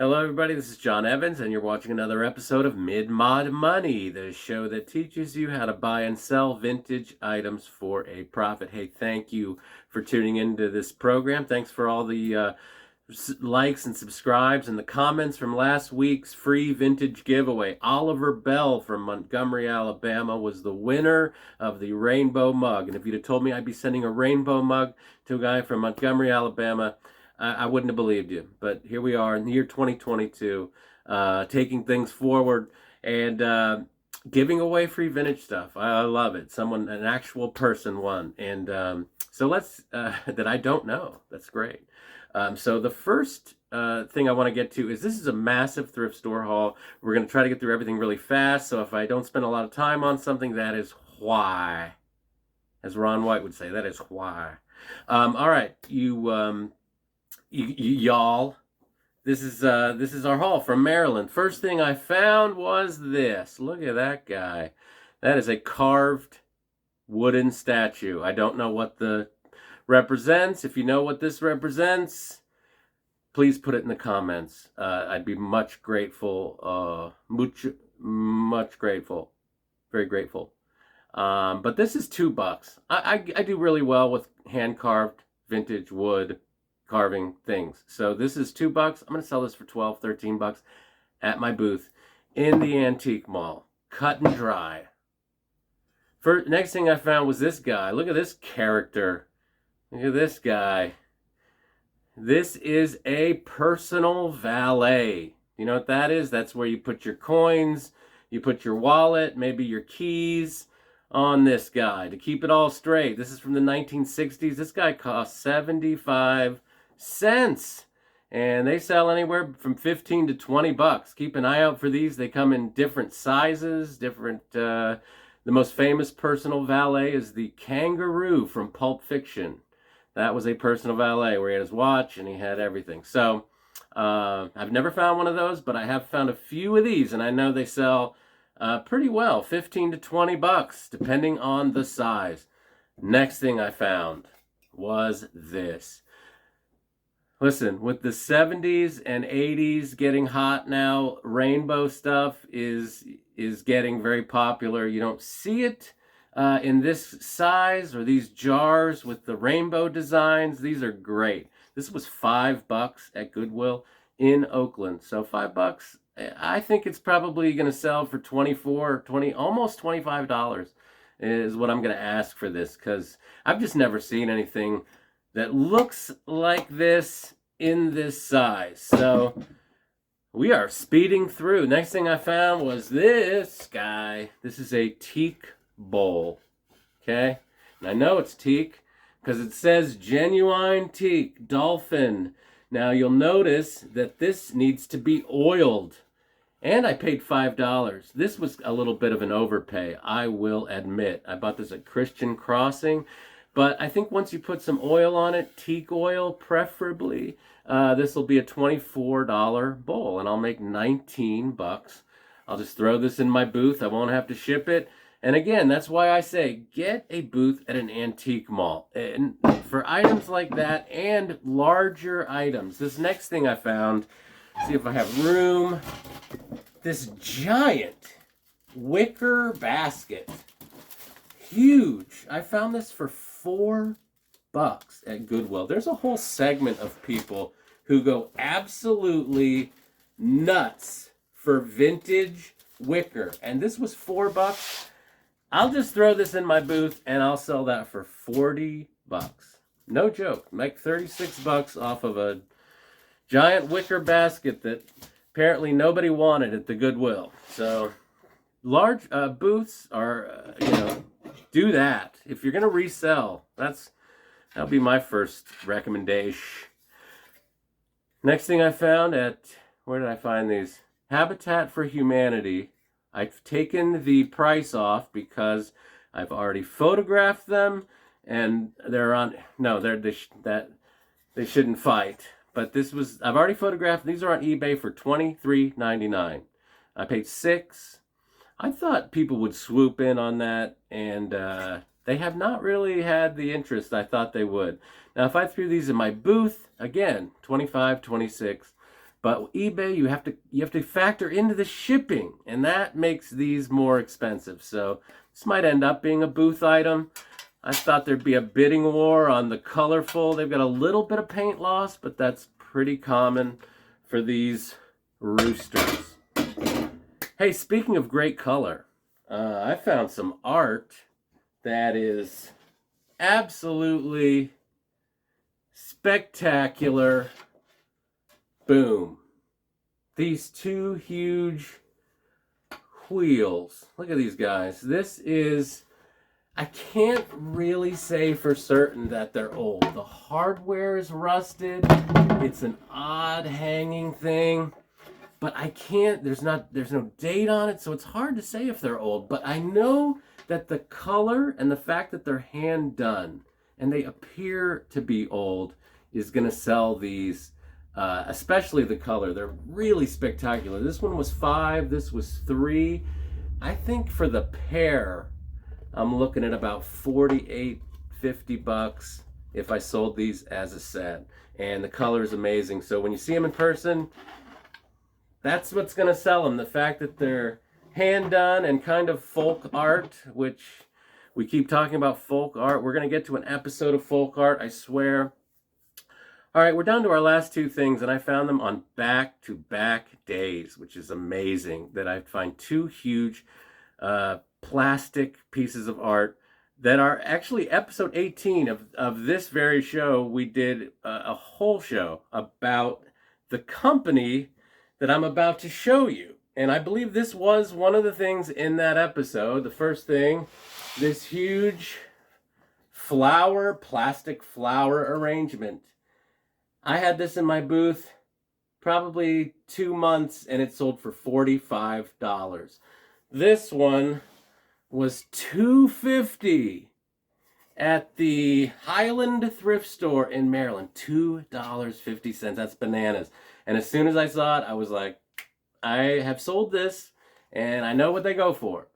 Hello, everybody. This is John Evans, and you're watching another episode of Mid-Mod Money, the show that teaches you how to buy and sell vintage items for a profit. Hey, thank you for tuning into this program. Thanks for all the likes and subscribes and the comments from last week's free vintage giveaway. Oliver Bell from Montgomery, Alabama was the winner of the rainbow mug. And if you'd have told me I'd be sending a rainbow mug to a guy from Montgomery, Alabama, I wouldn't have believed you. But here we are in the year 2022, taking things forward and giving away free vintage stuff. I love it. An actual person won. And so let's, that I don't know. That's great. So the first thing I want to get to is this is a massive thrift store haul. We're going to try to get through everything really fast. So if I don't spend a lot of time on something, that is why. As Ron White would say, that is why. All right, y'all, this is our haul from Maryland. First thing I found was this. Look at that guy. That is a carved wooden statue. I don't know what the represents. If you know what this represents, please put it in the comments. I'd be much grateful. Much grateful. Very grateful. But this is $2. I do really well with hand carved vintage wood carving things. So this is $2. I'm going to sell this for 12, 13 bucks at my booth in the antique mall. Cut and dry. Next thing I found was this guy. Look at this character. Look at this guy. This is a personal valet. You know what that is? That's where you put your coins, you put your wallet, maybe your keys on this guy to keep it all straight. This is from the 1960s. This guy cost 75 cents. And they sell anywhere from 15 to 20 bucks. Keep an eye out for these. They come in different sizes, the most famous personal valet is the kangaroo from Pulp Fiction. That was a personal valet where he had his watch and he had everything. So I've never found one of those, but I have found a few of these, and I know they sell pretty well, 15 to 20 bucks, depending on the size. Next thing I found was this. Listen, with the 70s and 80s getting hot now, rainbow stuff is getting very popular. You don't see it in this size or these jars with the rainbow designs. These are great. This was $5 at Goodwill in Oakland. So $5, I think it's probably going to sell for 24, 20, almost $25 is what I'm going to ask for this, because I've just never seen anything that looks like this in this size. So we are speeding through. Next thing I found was this guy. This is a Teak Bowl. Okay? And I know it's teak because it says genuine teak, dolphin. Now you'll notice that this needs to be oiled. And I paid $5. This was a little bit of an overpay, I will admit. I bought this at Christian Crossing. But I think once you put some oil on it, teak oil preferably, this will be a $24 bowl, and I'll make 19 bucks. I'll just throw this in my booth. I won't have to ship it. And again, that's why I say get a booth at an antique mall. And for items like that and larger items. This next thing I found, see if I have room, this giant wicker basket. Huge. I found this for $4 at Goodwill. There's a whole segment of people who go absolutely nuts for vintage wicker. And this was $4. I'll just throw this in my booth and I'll sell that for 40 bucks. No joke. Make 36 bucks off of a giant wicker basket that apparently nobody wanted at the Goodwill. So large booths are, do that. If you're going to resell, that'll be my first recommendation. Next thing I found where did I find these? Habitat for Humanity. I've taken the price off because I've already photographed them and they're on, no, they shouldn't fight. But I've already photographed, these are on eBay for $23.99. I paid $6. I thought people would swoop in on that, and they have not really had the interest I thought they would. Now, if I threw these in my booth, again, 25, 26, But eBay, you have to factor into the shipping, and that makes these more expensive. So this might end up being a booth item. I thought there'd be a bidding war on the colorful. They've got a little bit of paint loss, but that's pretty common for these roosters. Hey, speaking of great color, I found some art that is absolutely spectacular. Boom. These two huge wheels. Look at these guys. This is, I can't really say for certain that they're old. The hardware is rusted. It's an odd hanging thing. But I can't, there's no date on it, so it's hard to say if they're old. But I know that the color and the fact that they're hand done and they appear to be old is going to sell these, especially the color. They're really spectacular. This one was $5, this was $3. I think for the pair, I'm looking at about $48, $50 if I sold these as a set. And the color is amazing. So when you see them in person, that's what's going to sell them. The fact that they're hand done and kind of folk art, which we keep talking about folk art. We're going to get to an episode of folk art, I swear. All right, we're down to our last two things, and I found them on back-to-back days, which is amazing that I find two huge plastic pieces of art that are actually episode 18 of this very show. We did a whole show about the company that I'm about to show you. And I believe this was one of the things in that episode. The first thing, this huge plastic flower arrangement. I had this in my booth probably 2 months, and it sold for $45. This one was $2.50 at the Highland thrift store in Maryland. $2.50. That's bananas. And as soon as I saw it, I was like, I have sold this, and I know what they go for.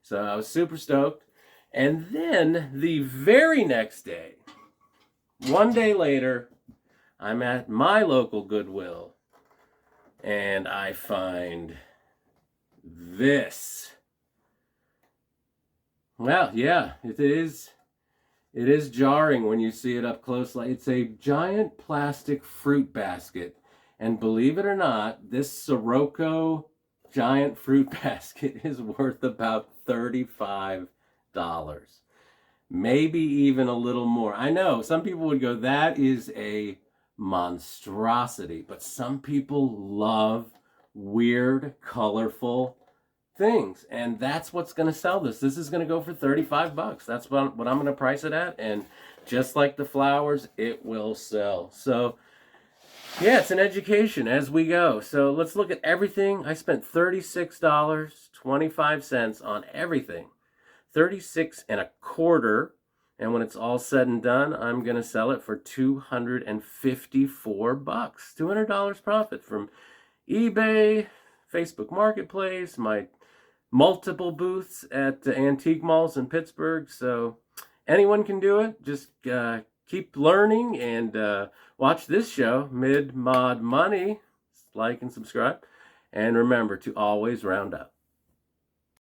So I was super stoked. And then the very next day, one day later, I'm at my local Goodwill, and I find this. Well, yeah, it is jarring when you see it up close. It's a giant plastic fruit basket. And believe it or not, this Syroco giant fruit basket is worth about $35. Maybe even a little more. I know some people would go, that is a monstrosity. But some people love weird, colorful things. And that's what's going to sell this. This is going to go for $35. That's what I'm going to price it at. And just like the flowers, it will sell. So yeah, it's an education as we go. So let's look at everything. I spent $36.25 on everything. $36.25. And when it's all said and done, I'm going to sell it for $254. $200 profit from eBay, Facebook Marketplace, my multiple booths at antique malls in Pittsburgh. So anyone can do it. Just keep learning and watch this show, Mid Mod Money. Like and subscribe. And remember to always round up.